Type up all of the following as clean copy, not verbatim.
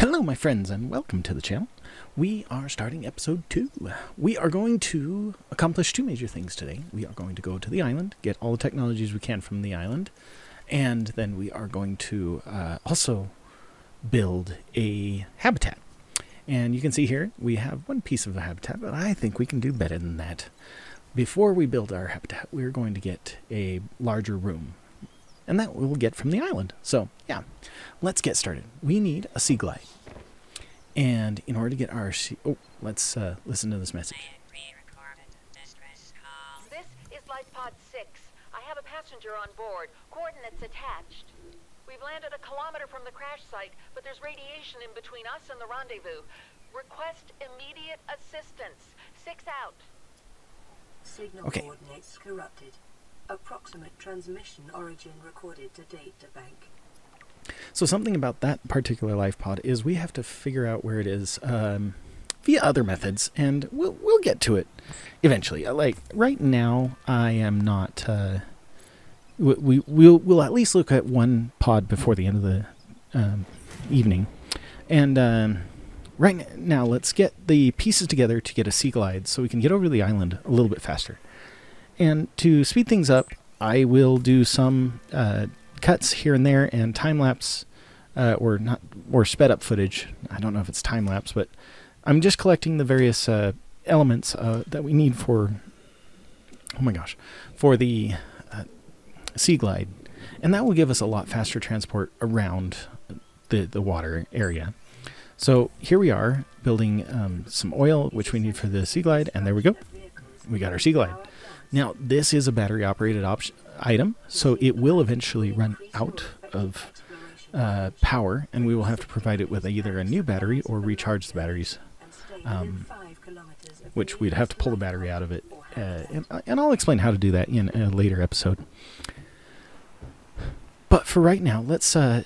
Hello my friends and welcome to the channel. We are starting episode 2. We are going to accomplish two major things today. We are going to go to the island, get all the technologies we can from the island, and then we are going to also build a habitat. And you can see here we have one piece of a habitat, but I think we can do better than that. Before we build our habitat, we're going to get a larger room. And that we'll get from the island. So, yeah, let's get started. We need a sea glide. And in order to get our let's listen to this message. This is lifepod 6. I have a passenger on board. Coordinates attached. We've landed a kilometer from the crash site, but there's radiation in between us and the rendezvous. Request immediate assistance. 6 out. Signal coordinates corrupted. Approximate transmission origin recorded to data bank. So something about that particular life pod is we have to figure out where it is via other methods, and we'll get to it eventually. Like right now, I am not. We'll at least look at one pod before the end of the evening, and right now let's get the pieces together to get a sea glide so we can get over to the island a little bit faster. And to speed things up, I will do some cuts here and there and time-lapse or sped-up footage. I don't know if it's time-lapse, but I'm just collecting the various elements that we need for the sea glide. And that will give us a lot faster transport around the water area. So here we are building some oil, which we need for the sea glide, and there we go. We got our sea glide. Now, this is a battery-operated item, so it will eventually run out of power, and we will have to provide it with either a new battery or recharge the batteries, which we'd have to pull the battery out of it. And I'll explain how to do that in a later episode. But for right now, let's go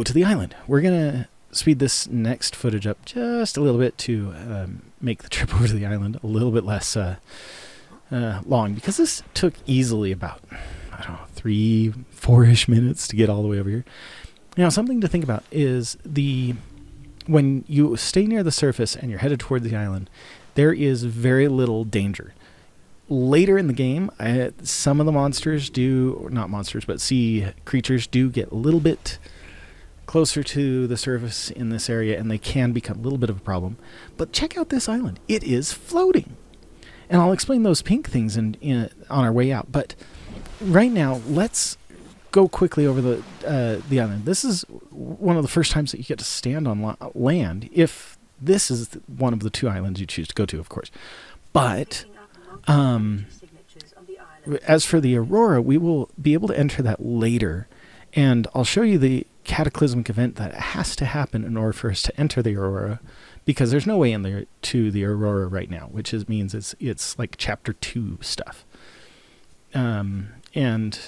to the island. We're going to speed this next footage up just a little bit to make the trip over to the island a little bit less long, because this took easily about, 3-4-ish minutes to get all the way over here. Now, something to think about is when you stay near the surface and you're headed toward the island, there is very little danger. Later in the game, some of the monsters sea creatures do get a little bit closer to the surface in this area, and they can become a little bit of a problem. But check out this island. It is floating. And I'll explain those pink things on our way out. But right now, let's go quickly over the island. This is one of the first times that you get to stand on land, if this is one of the two islands you choose to go to, of course. But as for the Aurora, we will be able to enter that later. And I'll show you the cataclysmic event that has to happen in order for us to enter the Aurora, because there's no way in there to the Aurora right now, which means it's like chapter 2 stuff. And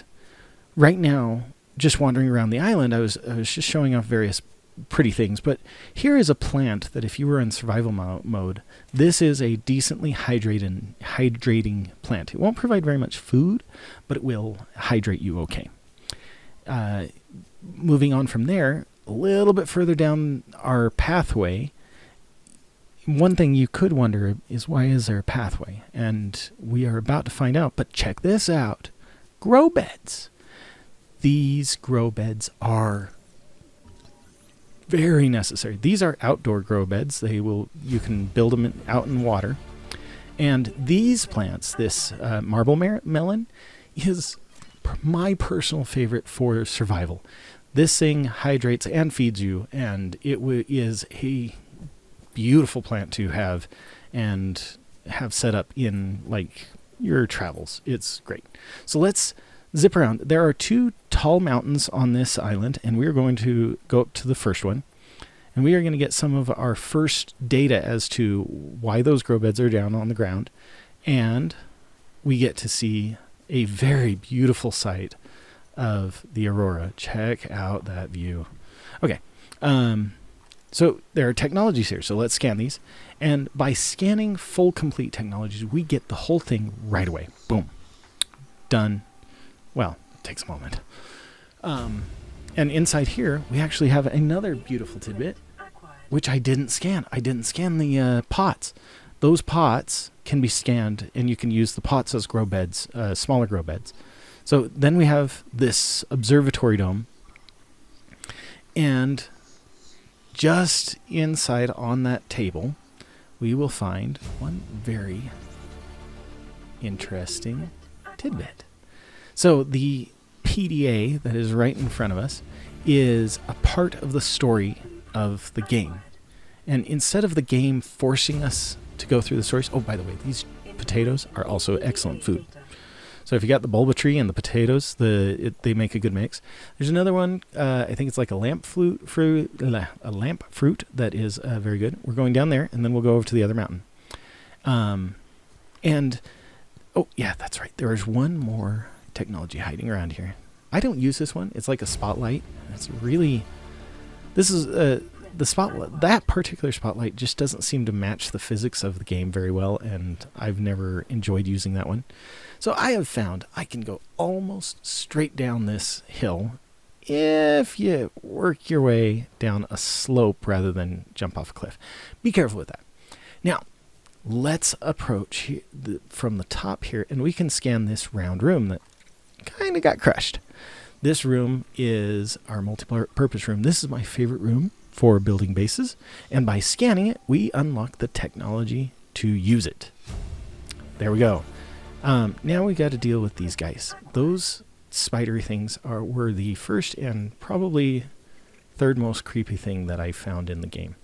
right now, just wandering around the island, I was just showing off various pretty things. But here is a plant that if you were in survival mode, this is a decently hydrating plant. It won't provide very much food, but it will hydrate you okay. Moving on from there, a little bit further down our pathway, one thing you could wonder is, why is there a pathway? And we are about to find out, but check this out. Grow beds. These grow beds are very necessary. These are outdoor grow beds. You can build them out in water. And these plants, this marble melon, is my personal favorite for survival. This thing hydrates and feeds you, and it is a beautiful plant to have and have set up in like your travels. It's great. So let's zip around. There are 2 tall mountains on this island, and we're going to go up to the first one, and we are going to get some of our first data as to why those grow beds are down on the ground, and we get to see a very beautiful sight of the Aurora. Check out that view. Okay. So there are technologies here. So let's scan these. And by scanning full complete technologies, we get the whole thing right away. Boom. Done. Well, it takes a moment. And inside here, we actually have another beautiful tidbit, Acquired. which I didn't scan. I didn't scan the pots. Those pots can be scanned, and you can use the pots as grow beds, smaller grow beds. So then we have this observatory dome, and just inside on that table, we will find one very interesting tidbit. So the PDA that is right in front of us is a part of the story of the game. And instead of the game forcing us to go through the stories, oh, by the way, these potatoes are also excellent food. So if you got the bulba tree and the potatoes, they make a good mix. There's another one, I think it's like a lamp fruit that is very good. We're going down there, and then we'll go over to the other mountain. And, oh, yeah, that's right. There is one more technology hiding around here. I don't use this one. It's like a spotlight. It's really, this is, the spotlight, that particular spotlight just doesn't seem to match the physics of the game very well, and I've never enjoyed using that one. So I have found I can go almost straight down this hill if you work your way down a slope rather than jump off a cliff. Be careful with that. Now, let's approach from the top here, and we can scan this round room that kind of got crushed. This room is our multi-purpose room. This is my favorite room for building bases, and by scanning it, we unlock the technology to use it. There we go. Now we got to deal with these guys. Those spidery things were the first and probably third most creepy thing that I found in the game.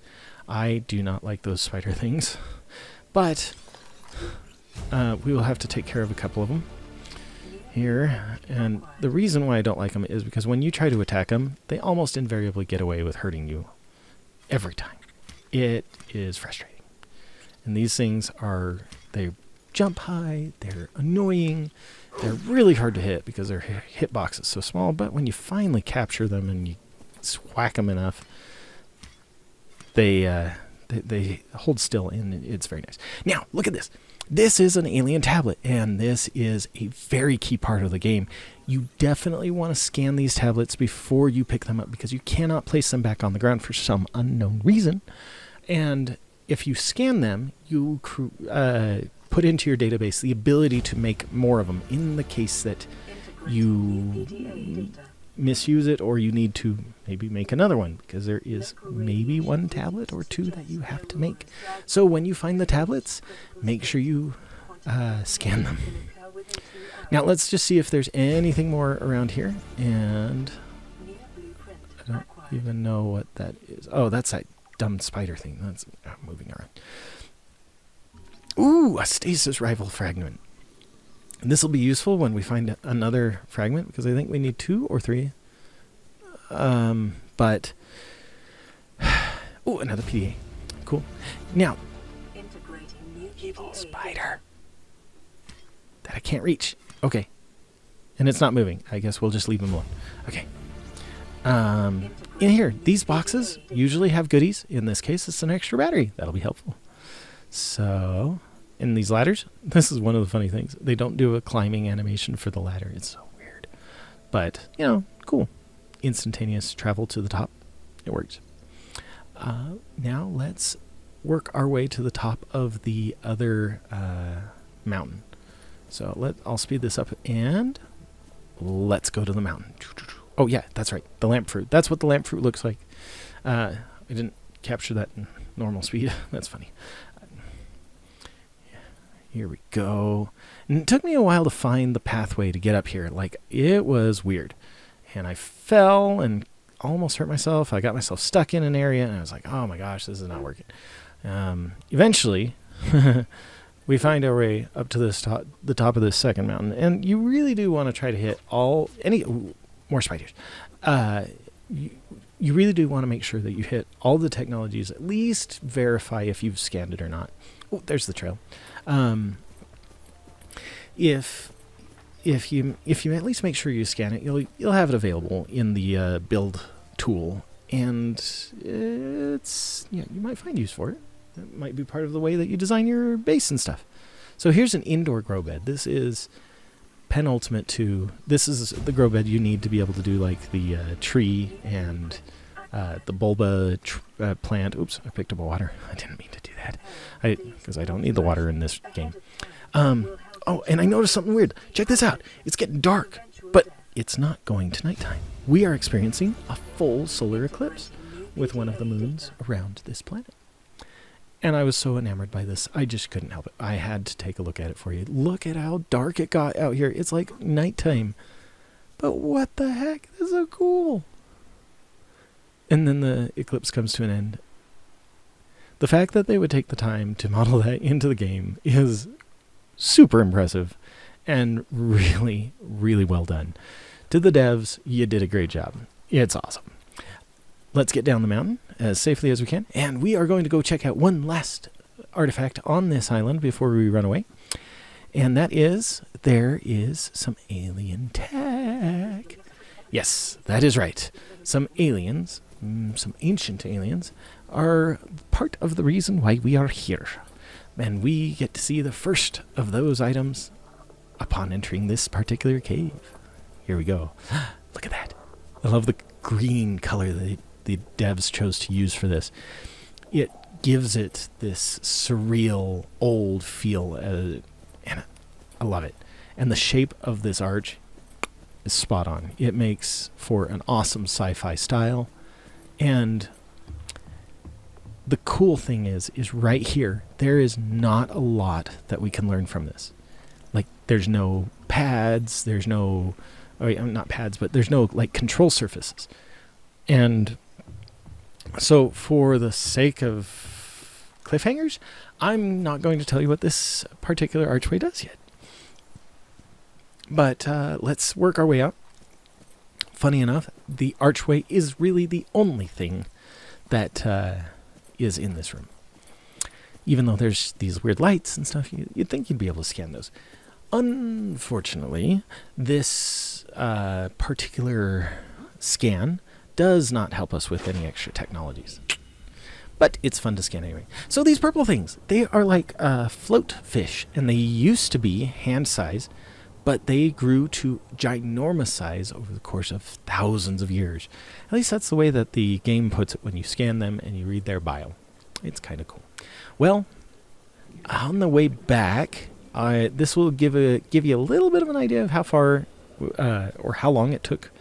I do not like those spider things, but we will have to take care of a couple of them here. And the reason why I don't like them is because when you try to attack them, they almost invariably get away with hurting you every time. It is frustrating. And these things they jump high, they're annoying, they're really hard to hit because their hitbox is so small, but when you finally capture them and you whack them enough, they hold still, and it's very nice. Now, look at this. This is an alien tablet, and this is a very key part of the game. You definitely want to scan these tablets before you pick them up, because you cannot place them back on the ground for some unknown reason. And if you scan them, you put into your database the ability to make more of them in the case that you misuse it, or you need to maybe make another one, because there is maybe one tablet or two that you have to make. So when you find the tablets, make sure you scan them. Now let's just see if there's anything more around here, and I don't even know what that is. Oh, that's that dumb spider thing. That's moving around. Ooh, a stasis rifle fragment. And this will be useful when we find another fragment, because I think we need 2 or 3. But oh, another PDA. Cool. Now, evil spider that I can't reach. Okay. And it's not moving. I guess we'll just leave him alone. Okay. In here, these boxes usually have goodies. In this case, it's an extra battery. That'll be helpful. So, in these ladders, this is one of the funny things. They don't do a climbing animation for the ladder. It's so weird. But, cool. Instantaneous travel to the top. It works. Now let's work our way to the top of the other mountain. So I'll speed this up, and let's go to the mountain. Oh yeah, that's right. The lamp fruit. That's what the lamp fruit looks like. I didn't capture that in normal speed. That's funny. Here we go. And it took me a while to find the pathway to get up here. Like, it was weird. And I fell and almost hurt myself. I got myself stuck in an area, and I was like, oh my gosh, this is not working. Eventually, we find our way up to the top of this second mountain. And you really do want to try to hit more spiders. You really do want to make sure that you hit all the technologies, at least verify if you've scanned it or not. Oh, there's the trail. If you at least make sure you scan it, you'll have it available in the build tool, and you might find use for it. That might be part of the way that you design your base and stuff. So here's an indoor grow bed. This is penultimate to, this is the grow bed you need to be able to do like the tree and the bulba plant. Oops, I picked up a water. I didn't mean to do that. Because I don't need the water in this game. Oh, and I noticed something weird. Check this out. It's getting dark, but it's not going to nighttime. We are experiencing a full solar eclipse with one of the moons around this planet. And I was so enamored by this, I just couldn't help it. I had to take a look at it for you. Look at how dark it got out here. It's like nighttime. But what the heck? This is so cool. And then the eclipse comes to an end. The fact that they would take the time to model that into the game is super impressive and really, really well done. To the devs, you did a great job. It's awesome. Let's get down the mountain as safely as we can, and we are going to go check out one last artifact on this island before we run away. And that is, there is some alien tech. Yes, that is right. Some aliens, some ancient aliens, are part of the reason why we are here. And we get to see the first of those items upon entering this particular cave. Here we go. Look at that. I love the green color that the devs chose to use for this. It gives it this surreal, old feel, and I love it. And the shape of this arch is spot on. It makes for an awesome sci-fi style. And the cool thing is right here, there is not a lot that we can learn from this. Like, there's no pads, there's no, not pads, but there's no, like, control surfaces. And so for the sake of cliffhangers, I'm not going to tell you what this particular archway does yet. But let's work our way out. Funny enough, the archway is really the only thing that is in this room. Even though there's these weird lights and stuff, you'd think you'd be able to scan those. Unfortunately, this particular scan does not help us with any extra technologies. But it's fun to scan anyway. So these purple things, they are like float fish, and they used to be hand size, but they grew to ginormous size over the course of thousands of years. At least that's the way that the game puts it when you scan them and you read their bio. It's kind of cool. Well, on the way back, this will give you a little bit of an idea of how far or how long it took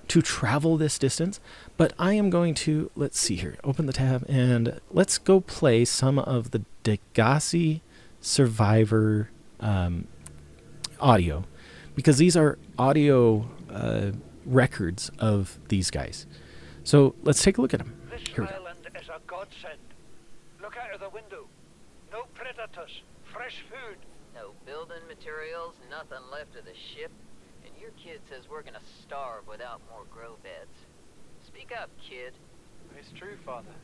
to travel this distance. But I am going to, let's see here, open the tab, and let's go play some of the Degassi Survivor audio, because these are audio records of these guys. So let's take a look at them. This island is a godsend. Look out of the window. No predators, fresh food. No building materials, nothing left of the ship. And your kid says we're gonna starve without more grow beds. Speak up, kid. It's true, Father.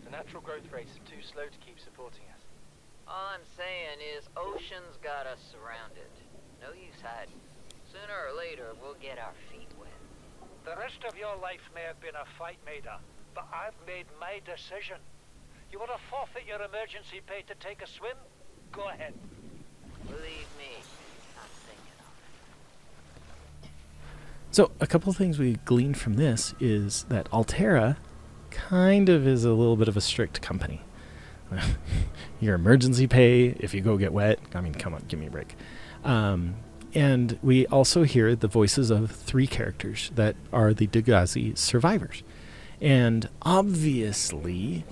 The natural growth rates are too slow to keep supporting us. All I'm saying is ocean's got us surrounded. No use hiding. Sooner or later, we'll get our feet wet. The rest of your life may have been a fight, Maida, but I've made my decision. You want to forfeit your emergency pay to take a swim? Go ahead. Believe me, I'm thinking of it. So a couple of things we gleaned from this is that Altera kind of is a little bit of a strict company. Your emergency pay if you go get wet. I mean, come on, give me a break. And we also hear the voices of 3 characters that are the Degassi survivors. And obviously,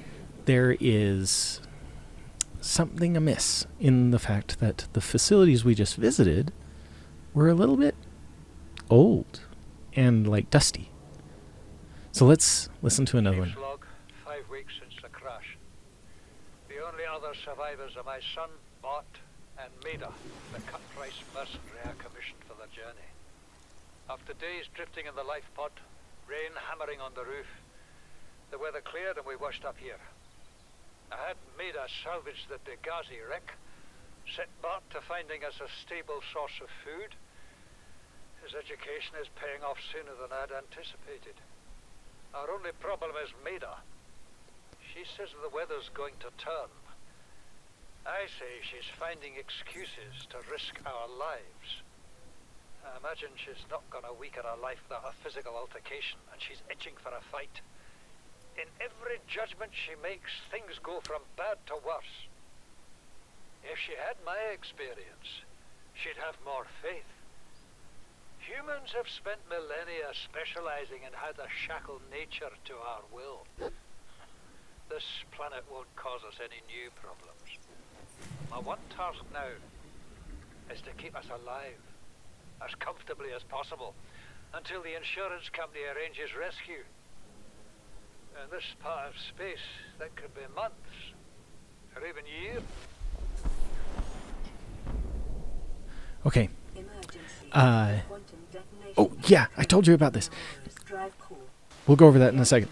there is something amiss in the fact that the facilities we just visited were a little bit old and, like, dusty. So let's listen to another one. Log, 5 weeks since the crash. The only other survivors are my son, Bart, and Maida, the cut-price mercenary I commissioned for the journey. After days drifting in the lifepod, rain hammering on the roof, the weather cleared and we washed up here. I had Maida salvage the Degassi wreck, set Bart to finding us a stable source of food. His education is paying off sooner than I'd anticipated. Our only problem is Maida. She says the weather's going to turn. I say she's finding excuses to risk our lives. I imagine she's not gonna weaken her life without a physical altercation, and she's itching for a fight. In every judgment she makes, things go from bad to worse. If she had my experience, she'd have more faith. Humans have spent millennia specializing in how to shackle nature to our will. This planet won't cause us any new problems. My one task now is to keep us alive, as comfortably as possible, until the insurance company arranges rescue. In this part of space, that could be months, or even years. Okay. Emergency. Quantum detonation. Oh, yeah, I told you about this. We'll go over that in a second.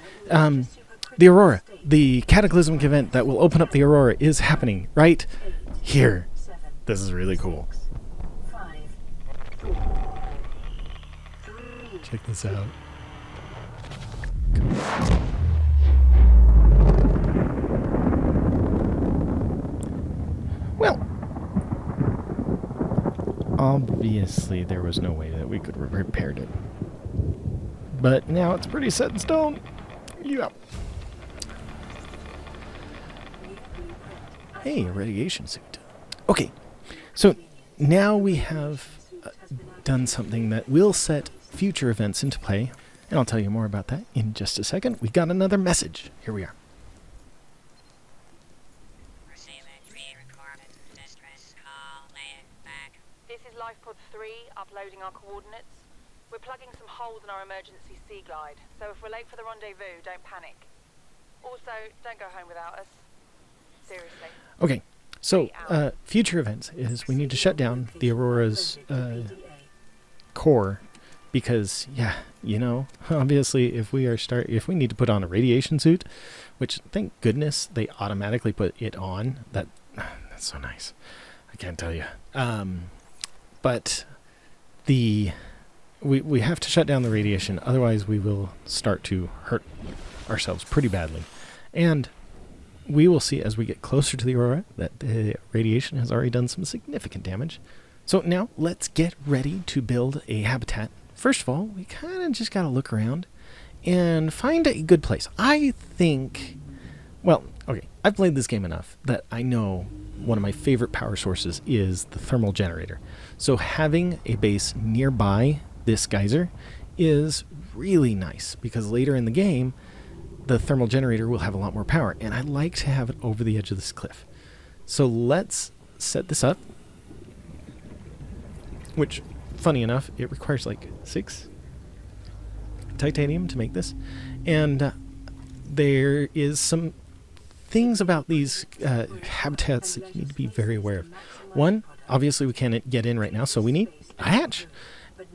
The Aurora, the cataclysmic event that will open up the Aurora is happening right here. This is really cool. 5, 4, 3. Check this out. Well, obviously there was no way that we could have repaired it. But now it's pretty set in stone. Yeah. Hey, a radiation suit. Okay, so now we have done something that will set future events into play, and I'll tell you more about that in just a second. We got another message. Here we are. This is lifepod 3, uploading our coordinates. We're plugging some holes in our emergency sea glide, so if we're late for the rendezvous, don't panic. Also, don't go home without us. Seriously. Okay, so future events is we need to shut down the Aurora's core because, yeah, you know, obviously if we need to put on a radiation suit, which thank goodness they automatically put it on. That's so nice. I can't tell you. But we have to shut down the radiation, otherwise we will start to hurt ourselves pretty badly. And we will see as we get closer to the Aurora that the radiation has already done some significant damage. So now let's get ready to build a habitat. First of all, we kind of just got to look around and find a good place. I think, well, okay, I've played this game enough that I know one of my favorite power sources is the thermal generator. So having a base nearby this geyser is really nice because later in the game, the thermal generator will have a lot more power, and I like to have it over the edge of this cliff. So let's set this up, which, funny enough, it requires like 6 titanium to make this, and there is some things about these habitats that you need to be very aware of. One, obviously we can't get in right now, so we need a hatch,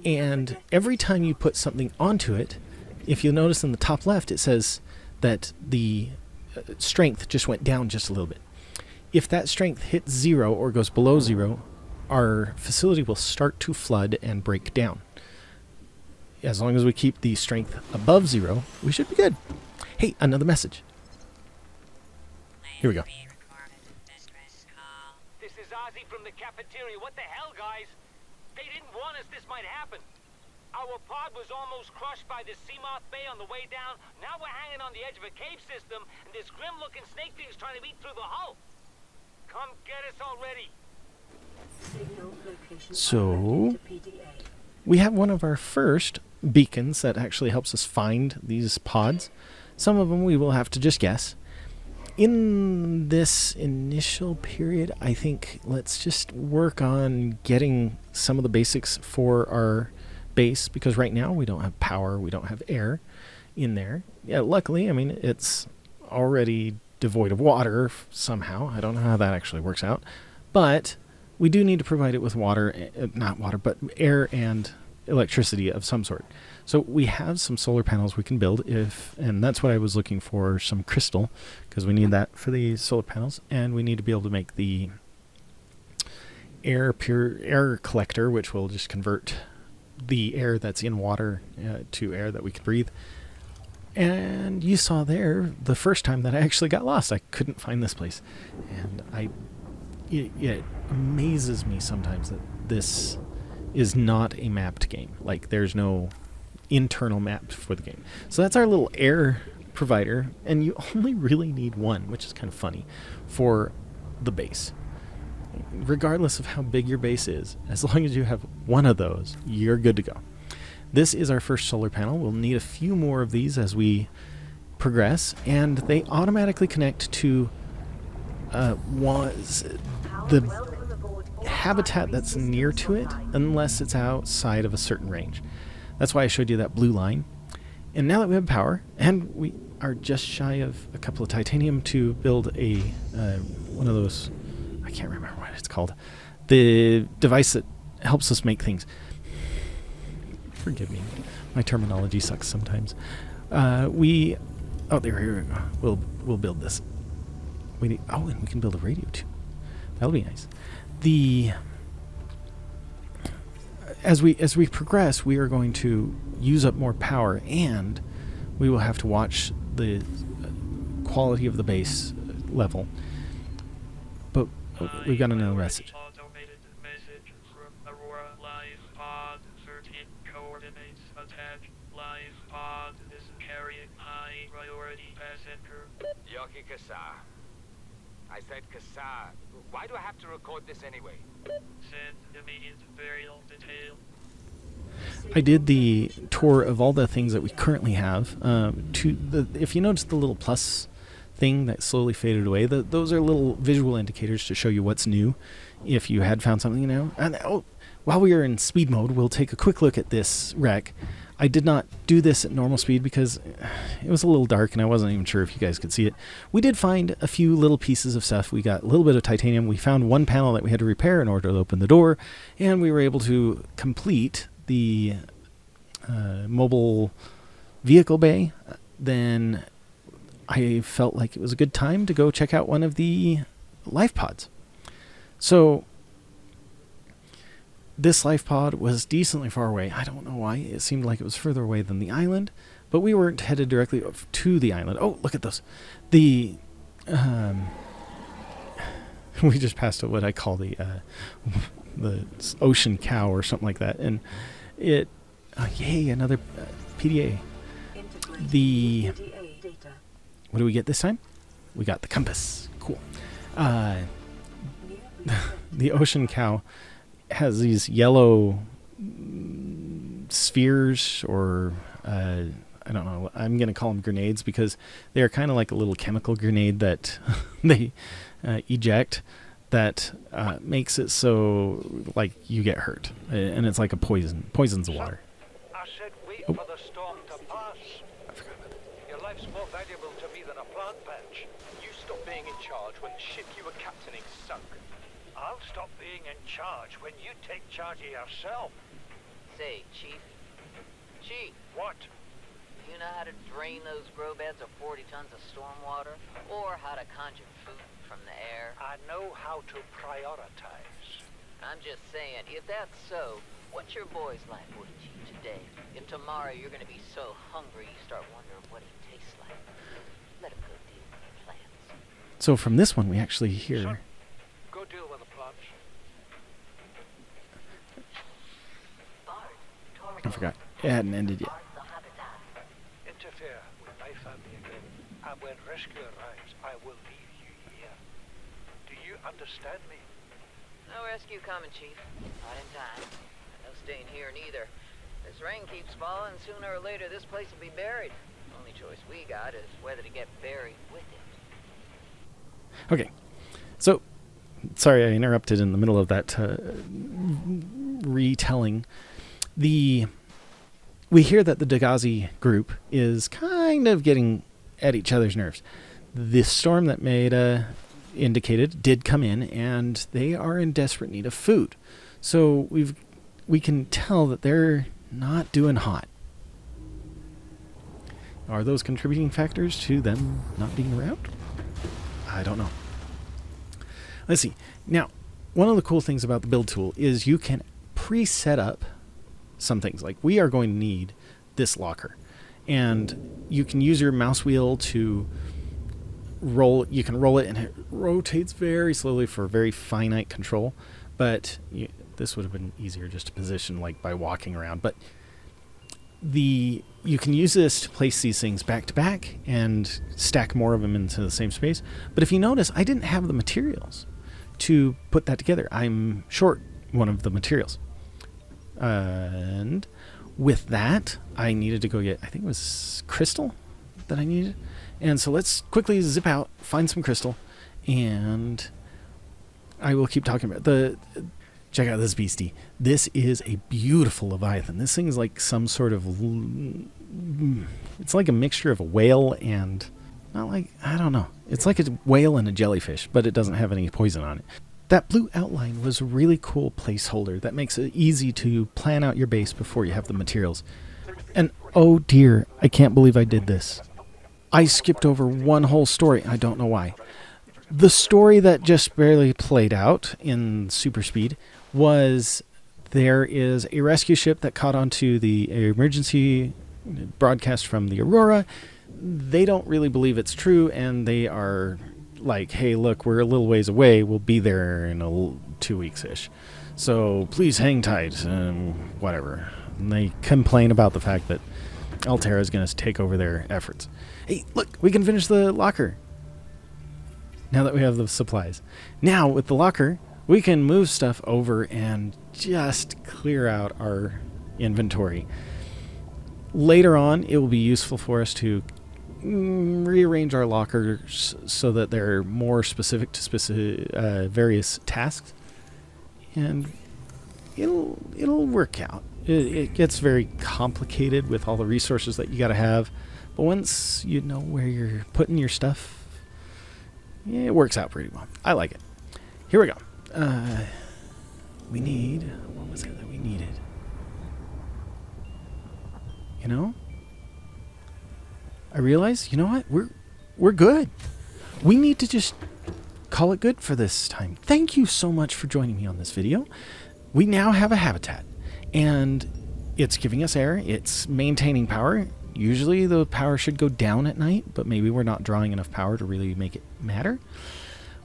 and every time you put something onto it, if you notice in the top left, it says that the strength just went down just a little bit. If that strength hits 0 or goes below 0, our facility will start to flood and break down. As long as we keep the strength above 0, we should be good. Hey, another message. Here we go. This is Ozzy from the cafeteria. What the hell, guys? They didn't warn us this might happen. Our pod was almost crushed by this Seamoth Bay on the way down. Now we're hanging on the edge of a cave system, and this grim-looking snake thing's trying to eat through the hull. Come get us already. So, we have one of our first beacons that actually helps us find these pods. Some of them we will have to just guess. In this initial period, I think let's just work on getting some of the basics for our base, because right now we don't have power, we don't have air in there. Yeah, luckily, I mean, it's already devoid of water somehow. I don't know how that actually works out, but we do need to provide it with water, not water, but air and electricity of some sort. So we have some solar panels we can build and that's what I was looking for, some crystal, because we need that for the solar panels, and we need to be able to make the pure air collector, which will just convert the air that's in water to air that we can breathe. And you saw there the first time that I actually got lost. I couldn't find this place, and it amazes me sometimes that this is not a mapped game. Like, there's no internal map for the game. So that's our little air provider, and you only really need one, which is kind of funny, for the base. Regardless of how big your base is, as long as you have one of those, you're good to go. This is our first solar panel. We'll need a few more of these as we progress, and they automatically connect to the habitat that's near to it, unless it's outside of a certain range. That's why I showed you that blue line. And now that we have power, and we are just shy of a couple of titanium to build a one of those, I can't remember what it's called, the device that helps us make things. Forgive me, my terminology sucks sometimes. There we go. We'll build this. And we can build a radio too. That'll be nice. As we progress, we are going to use up more power, and we will have to watch the quality of the base level. But we've got another message. Automated message from Aurora lifepod 13 coordinates attached. Lifepod is carrying high priority passenger. Yoki Kasa. I said Kasa. Why do I have to record this anyway? Send immediate burial detail. I did the tour of all the things that we currently have. If you notice the little plus thing that slowly faded away, those are little visual indicators to show you what's new. If you had found something new. And while we are in speed mode, we'll take a quick look at this wreck. I did not do this at normal speed because it was a little dark and I wasn't even sure if you guys could see it. We did find a few little pieces of stuff. We got a little bit of titanium. We found one panel that we had to repair in order to open the door, and we were able to complete the mobile vehicle bay. Then I felt like it was a good time to go check out one of the life pods. So this life pod was decently far away. I don't know why. It seemed like it was further away than the island, but we weren't headed directly to the island. Oh, look at those. We just passed what I call the ocean cow or something like that. And it, yay, another PDA. What do we get this time? We got the compass. Cool. The ocean cow has these yellow spheres, or I don't know, I'm going to call them grenades because they are kind of like a little chemical grenade that they eject that makes it so like you get hurt, and it's like a poisons the water. I said wait for the storm to pass. I forgot about that. Your life's more valuable to me than a plant patch. You stopped being in charge when the ship you were captaining sunk. I'll stop being in charge when you take charge of yourself. Say, Chief. Chief, What? you know how to drain those grow beds of 40 tons of stormwater? Or how to conjure food from the air? I know how to prioritize. I'm just saying, if that's so, what's your boy's life worth to you today? If tomorrow you're gonna be so hungry you start wondering what he tastes like, let him go deal with your plans. So from this one, we actually hear. Son, go deal with the plants. Bard, I forgot. It hadn't ended yet. Bard the habitat. Interfere with my family again, and when rescue arrives, I will leave you here. Do you understand me? No rescue coming, Chief. Not in time. No staying here neither. This rain keeps falling, sooner or later this place will be buried. Only choice we got is whether to get buried with it. Okay. So, sorry I interrupted in the middle of that retelling. We hear that the Dagazi group is kind of getting at each other's nerves. This storm that Maeda indicated did come in, and they are in desperate need of food. So we can tell that they're not doing hot. Are those contributing factors to them not being around? I don't know. Let's see. Now, one of the cool things about the build tool is you can pre-set up some things. Like, we are going to need this locker. And you can use your mouse wheel to roll. You can roll it, and it rotates very slowly for very finite control. But This would have been easier just to position like by walking around, but you can use this to place these things back to back and stack more of them into the same space. But if you notice, I didn't have the materials to put that together. I'm short one of the materials. And with that, I needed to go get, I think it was crystal that I needed. And so let's quickly zip out, find some crystal, and I will keep talking about check out this beastie. This is a beautiful Leviathan. This thing is like some sort of, it's like a mixture of a whale and, not like, I don't know. It's like a whale and a jellyfish, but it doesn't have any poison on it. That blue outline was a really cool placeholder that makes it easy to plan out your base before you have the materials. And oh dear, I can't believe I did this. I skipped over one whole story. I don't know why. The story that just barely played out in super speed was there is a rescue ship that caught onto the emergency broadcast from the Aurora. They don't really believe it's true, and they are like, hey, look, we're a little ways away. We'll be there in 2 weeks-ish. So please hang tight, whatever. And they complain about the fact that Altera is going to take over their efforts. Hey, look, we can finish the locker. Now that we have the supplies. Now, with the locker, we can move stuff over and just clear out our inventory. Later on, it will be useful for us to rearrange our lockers so that they're more specific to various tasks. And it'll work out. It gets very complicated with all the resources that you got to have. But once you know where you're putting your stuff, yeah, it works out pretty well. I like it. Here we go. We need... What was it that we needed? You know? I realize, you know what? We're good. We need to just call it good for this time. Thank you so much for joining me on this video. We now have a habitat. And it's giving us air. It's maintaining power. Usually the power should go down at night, but maybe we're not drawing enough power to really make it matter.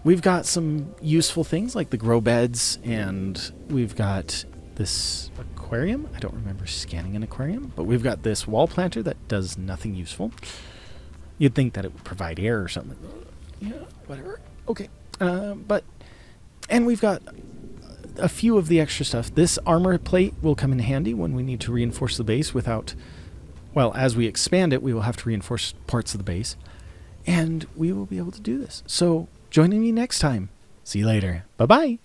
We've got some useful things like the grow beds, and we've got this aquarium. I don't remember scanning an aquarium, but we've got this wall planter that does nothing useful. You'd think that it would provide air or something. Yeah, whatever. Okay. And we've got a few of the extra stuff. This armor plate will come in handy when we need to reinforce the base without... Well, as we expand it, we will have to reinforce parts of the base. And we will be able to do this. So, join me next time. See you later. Bye-bye.